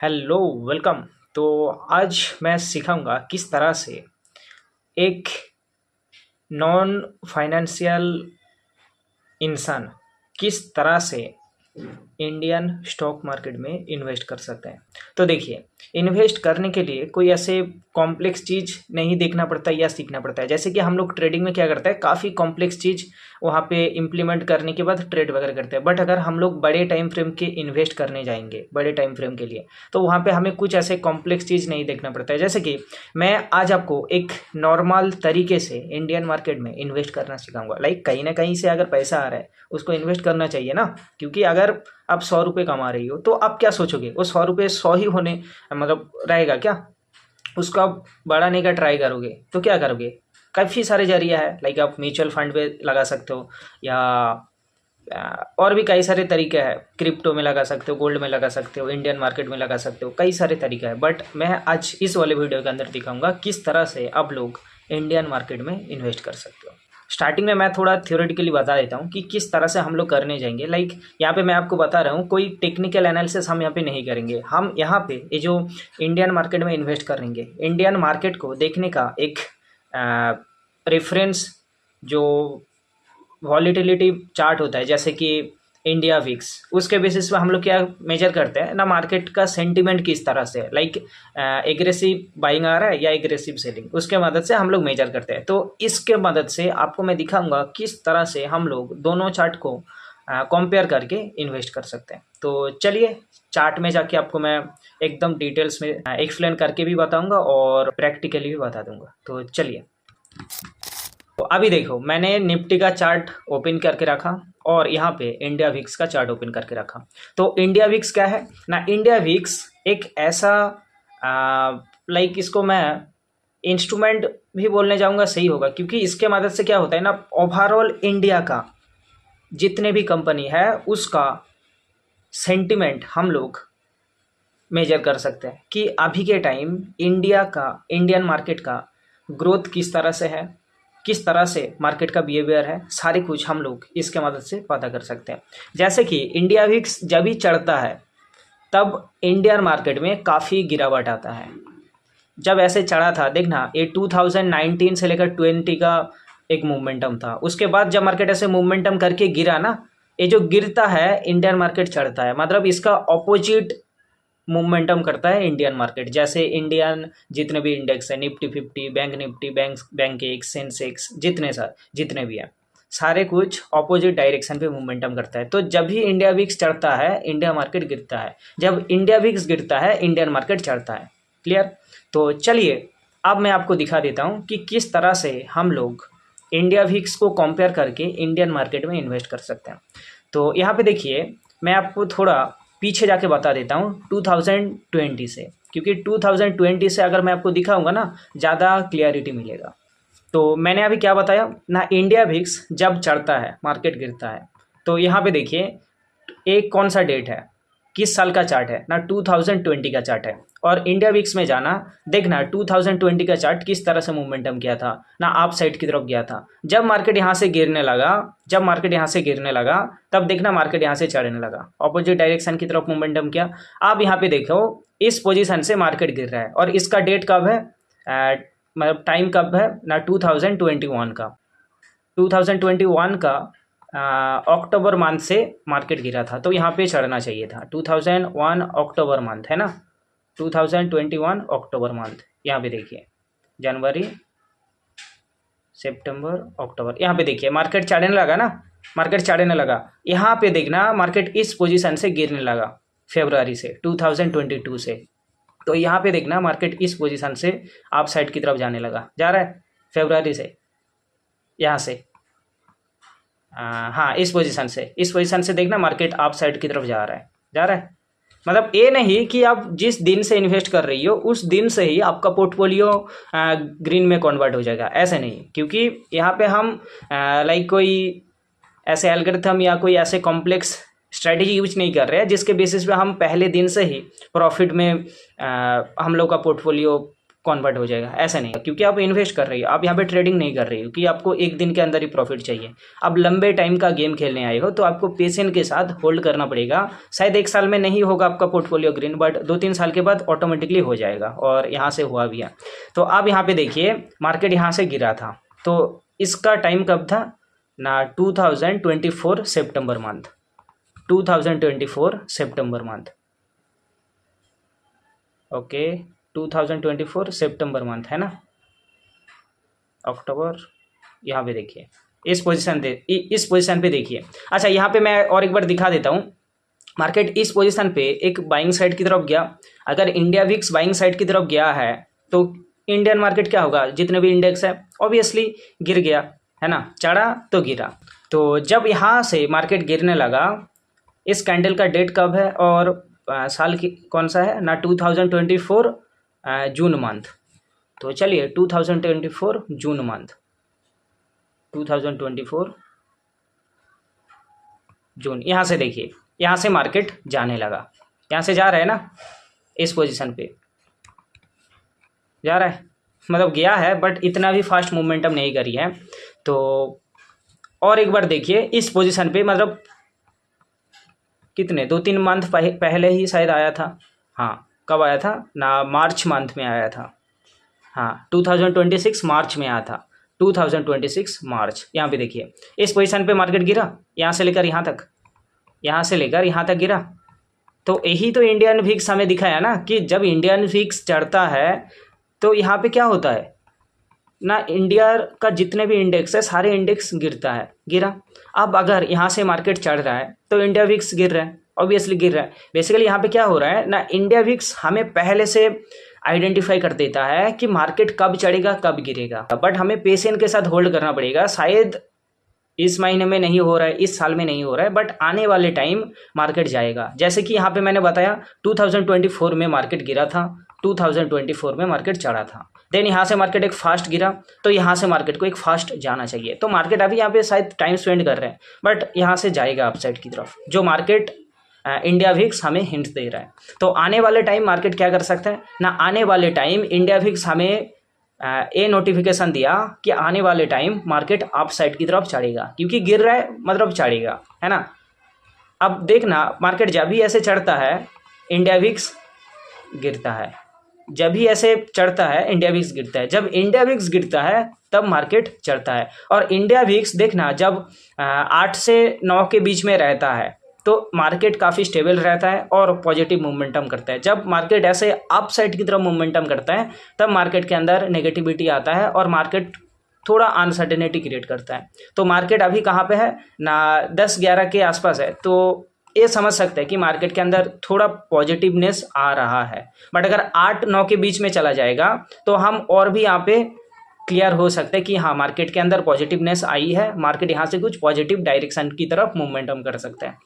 Hello, welcome. तो आज मैं सिखाऊंगा किस तरह से एक नॉन फाइनेंशियल इंसान किस तरह से इंडियन स्टॉक मार्केट में इन्वेस्ट कर सकते हैं। तो देखिए, इन्वेस्ट करने के लिए कोई ऐसे कॉम्प्लेक्स चीज़ नहीं देखना पड़ता या सीखना पड़ता है। जैसे कि हम लोग ट्रेडिंग में क्या करते हैं, काफ़ी कॉम्प्लेक्स चीज़ वहाँ पे इम्प्लीमेंट करने के बाद ट्रेड वगैरह करते हैं। बट अगर हम लोग बड़े टाइम फ्रेम के इन्वेस्ट करने जाएंगे बड़े टाइम फ्रेम के लिए, तो वहाँ पे हमें कुछ ऐसे कॉम्प्लेक्स चीज़ नहीं देखना पड़ता है। जैसे कि मैं आज आपको एक नॉर्मल तरीके से इंडियन मार्केट में इन्वेस्ट करना सिखाऊंगा। लाइक कहीं ना कहीं से अगर पैसा आ रहा है उसको इन्वेस्ट करना चाहिए ना, क्योंकि अगर आप 100 रुपये कमा रही हो तो आप क्या सोचोगे, वो 100 रुपये 100 ही होने मतलब रहेगा क्या? उसको आप बढ़ाने का ट्राई करोगे तो क्या करोगे? काफ़ी सारे जरिया है। लाइक आप म्यूचुअल फंड पे लगा सकते हो, या और भी कई सारे तरीके हैं। क्रिप्टो में लगा सकते हो, गोल्ड में लगा सकते हो, इंडियन मार्केट में लगा सकते हो, कई सारे तरीका है। बट मैं आज इस वाले वीडियो के अंदर दिखाऊंगा किस तरह से आप लोग इंडियन मार्केट में इन्वेस्ट कर सकते हो। स्टार्टिंग में मैं थोड़ा थ्योरेटिकली बता देता हूँ कि किस तरह से हम लोग करने जाएंगे। लाइक यहाँ पे मैं आपको बता रहा हूँ, कोई टेक्निकल एनालिसिस हम यहाँ पे नहीं करेंगे। हम यहाँ पे ये जो इंडियन मार्केट में इन्वेस्ट करेंगे, इंडियन मार्केट को देखने का एक रेफरेंस जो वॉलीटिलिटी चार्ट होता है, जैसे कि इंडिया विक्स, उसके बेसिस पे हम लोग क्या मेजर करते हैं ना, मार्केट का सेंटिमेंट किस तरह से, लाइक एग्रेसिव बाइंग आ रहा है या एग्रेसिव सेलिंग, उसके मदद से हम लोग मेजर करते हैं। तो इसके मदद से आपको मैं दिखाऊंगा किस तरह से हम लोग दोनों चार्ट को कंपेयर करके इन्वेस्ट कर सकते हैं। तो चलिए, चार्ट में जाके आपको मैं एकदम डिटेल्स में एक्सप्लेन करके भी बताऊंगा और प्रैक्टिकली भी बता दूंगा। तो चलिए, तो अभी देखो, मैंने निफ्टी का चार्ट ओपन करके रखा और यहाँ पे इंडिया विक्स का चार्ट ओपन करके रखा। तो इंडिया विक्स क्या है ना, इंडिया विक्स एक ऐसा लाइक इसको मैं इंस्ट्रूमेंट भी बोलने जाऊंगा, सही होगा, क्योंकि इसके मदद से क्या होता है ना, ओवरऑल इंडिया का जितने भी कंपनी है उसका सेंटिमेंट हम लोग मेजर कर सकते हैं कि अभी के टाइम इंडियन मार्केट का ग्रोथ किस तरह से है, किस तरह से मार्केट का बिहेवियर है, सारी कुछ हम लोग इसके मदद से पता कर सकते हैं। जैसे कि इंडिया विक्स जब भी चढ़ता है तब इंडियन मार्केट में काफ़ी गिरावट आता है। जब ऐसे चढ़ा था, देखना, ये 2019 से लेकर 20 का एक मोमेंटम था। उसके बाद जब मार्केट ऐसे मोमेंटम करके गिरा ना, ये जो गिरता है इंडियन मार्केट चढ़ता है, मतलब इसका ऑपोजिट मोमेंटम करता है इंडियन मार्केट। जैसे इंडियन जितने भी इंडेक्स है, निफ्टी 50, बैंक निफ्टी, बैंक एक, सेंसेक्स, जितने भी हैं, सारे कुछ ऑपोजिट डायरेक्शन पे मोमेंटम करता है। तो जब भी इंडिया विक्स चढ़ता है इंडिया मार्केट गिरता है, जब इंडिया विक्स गिरता है इंडियन मार्केट चढ़ता है। क्लियर? तो चलिए, अब मैं आपको दिखा देता हूँ कि किस तरह से हम लोग इंडिया विक्स को कंपेयर करके इंडियन मार्केट में इन्वेस्ट कर सकते हैं। तो यहाँ पे देखिए, मैं आपको थोड़ा पीछे जाके बता देता हूँ 2020 से, क्योंकि 2020 से अगर मैं आपको दिखाऊंगा ना, ज़्यादा क्लियरिटी मिलेगा। तो मैंने अभी क्या बताया ना, इंडिया विक्स जब चढ़ता है मार्केट गिरता है। तो यहाँ पे देखिए, एक कौन सा डेट है, किस साल का चार्ट है ना, 2020 का चार्ट है। और इंडिया विक्स में जाना, देखना 2020 का चार्ट किस तरह से मोमेंटम किया था ना, आप साइड की तरफ गया था। जब मार्केट यहाँ से गिरने लगा, तब देखना मार्केट यहाँ से चढ़ने लगा, ऑपोजिट डायरेक्शन की तरफ मोमेंटम किया। आप यहाँ पे देखो, इस पोजीशन से मार्केट गिर रहा है और इसका डेट कब है, मतलब टाइम कब है ना, 2021 का। 2021 का अक्टूबर मंथ से मार्केट गिरा था, तो यहाँ पे चढ़ना चाहिए था। 2001 अक्टूबर मंथ है ना, 2021 अक्टूबर मंथ। यहाँ पे देखिए, जनवरी, सितंबर, अक्टूबर, यहाँ पे देखिए मार्केट चढ़ने लगा ना, मार्केट चढ़ने लगा। यहाँ पे देखना मार्केट इस पोजीशन से गिरने लगा फरवरी से, 2022 से। तो यहाँ पे देखना मार्केट इस पोजीशन से आप साइड की तरफ जाने लगा, जा रहा है फरवरी से, यहाँ से, हाँ, इस पोजीशन से देखना मार्केट आप साइड की तरफ जा रहा है। मतलब ये नहीं कि आप जिस दिन से इन्वेस्ट कर रही हो उस दिन से ही आपका पोर्टफोलियो ग्रीन में कन्वर्ट हो जाएगा, ऐसे नहीं। क्योंकि यहाँ पे हम लाइक कोई ऐसे एल्गोरिथम या कोई ऐसे कॉम्प्लेक्स स्ट्रेटेजी यूज नहीं कर रहे हैं जिसके बेसिस पे हम पहले दिन से ही प्रॉफिट में हम लोग का पोर्टफोलियो कन्वर्ट हो जाएगा, ऐसा नहीं, क्योंकि आप इन्वेस्ट कर रही हो, आप यहाँ पे ट्रेडिंग नहीं कर रही हो कि आपको एक दिन के अंदर ही प्रॉफिट चाहिए। अब लंबे टाइम का गेम खेलने आए हो तो आपको पेशेंस के साथ होल्ड करना पड़ेगा। शायद 1 साल में नहीं होगा आपका पोर्टफोलियो ग्रीन, बट 2-3 साल के बाद ऑटोमेटिकली हो जाएगा, और यहाँ से हुआ भी है। तो अब यहाँ पे देखिए मार्केट यहाँ से गिरा था, तो इसका टाइम कब था ना, 2024 सितंबर मंथ, 2024 सितंबर मंथ, ओके 2024 सितंबर मंथ है ना, अक्टूबर, यहाँ पे देखिए इस पोजीशन पे देखिए। अच्छा यहाँ पे मैं और एक बार दिखा देता हूँ, मार्केट इस पोजीशन पे एक बाइंग साइड की तरफ गया। अगर इंडिया विक्स बाइंग साइड की तरफ गया है तो इंडियन मार्केट क्या होगा, जितने भी इंडेक्स है ऑब्वियसली गिर गया, है ना, चढ़ा तो गिरा। तो जब यहाँ से मार्केट गिरने लगा, इस कैंडल का डेट कब है और साल की कौन सा है ना, 2024 जून मंथ। तो चलिए 2024 जून मंथ, 2024 जून, यहाँ से देखिए, यहाँ से मार्केट जाने लगा, यहाँ से जा रहा है ना, इस पोजीशन पे जा रहा है, मतलब गया है बट इतना भी फास्ट मोमेंटम नहीं करी है। तो और एक बार देखिए इस पोजीशन पे, मतलब कितने 2-3 मंथ पहले ही शायद आया था, हाँ कब आया था ना, मार्च मंथ में आया था, हाँ 2026 मार्च में आया था, 2026 मार्च। यहाँ पे देखिए इस पोजीशन पे मार्केट गिरा, यहाँ से लेकर यहाँ तक, यहाँ से लेकर यहाँ तक गिरा। तो यही तो इंडियन विक्स हमें दिखाया ना कि जब इंडियन विक्स चढ़ता है तो यहाँ पे क्या होता है ना, इंडिया का जितने भी इंडेक्स है सारे इंडेक्स गिरता है, गिरा। अब अगर यहाँ से मार्केट चढ़ रहा है तो इंडिया विक्स गिर रहा है, ऑब्वियसली गिर रहा है। बेसिकली यहाँ पे क्या हो रहा है ना, इंडिया विक्स हमें पहले से आइडेंटिफाई कर देता है कि मार्केट कब चढ़ेगा कब गिरेगा, बट हमें पेशेंस के साथ होल्ड करना पड़ेगा। शायद इस महीने में नहीं हो रहा है, इस साल में नहीं हो रहा है, बट आने वाले टाइम मार्केट जाएगा। जैसे कि यहाँ पे मैंने बताया 2024 में मार्केट गिरा था, 2024 में मार्केट चढ़ा था, देन यहाँ से मार्केट एक फास्ट गिरा, तो यहाँ से मार्केट को एक फास्ट जाना चाहिए। तो मार्केट अभी यहाँ पे शायद टाइम स्पेंड कर रहे हैं, बट यहाँ से जाएगा अपसाइड की तरफ, जो मार्केट इंडिया विक्स हमें हिंट दे रहा है। तो आने वाले टाइम मार्केट क्या कर सकता है ना, आने वाले टाइम इंडिया विक्स हमें ये नोटिफिकेशन दिया कि आने वाले टाइम मार्केट अप साइड की तरफ चढ़ेगा, क्योंकि गिर रहा है मतलब चढ़ेगा, है ना। अब देखना मार्केट जब भी ऐसे चढ़ता है इंडिया विक्स गिरता है, जब भी ऐसे चढ़ता है इंडिया विक्स गिरता है, जब इंडिया विक्स गिरता है तब मार्केट चढ़ता है। और इंडिया विक्स देखना जब 8 से 9 के बीच में रहता है तो मार्केट काफ़ी स्टेबल रहता है और पॉजिटिव मोमेंटम करता है। जब मार्केट ऐसे अप साइड की तरफ मोमेंटम करता है तब मार्केट के अंदर नेगेटिविटी आता है और मार्केट थोड़ा अनसर्टेनिटी क्रिएट करता है। तो मार्केट अभी कहाँ पे है ना, 10-11 के आसपास है, तो ये समझ सकते हैं कि मार्केट के अंदर थोड़ा पॉजिटिवनेस आ रहा है। बट अगर 8-9 के बीच में चला जाएगा तो हम और भी यहाँ पे क्लियर हो सकते हैं कि हाँ मार्केट के अंदर पॉजिटिवनेस आई है, मार्केट यहाँ से कुछ पॉजिटिव डायरेक्शन की तरफ मोमेंटम कर सकता है।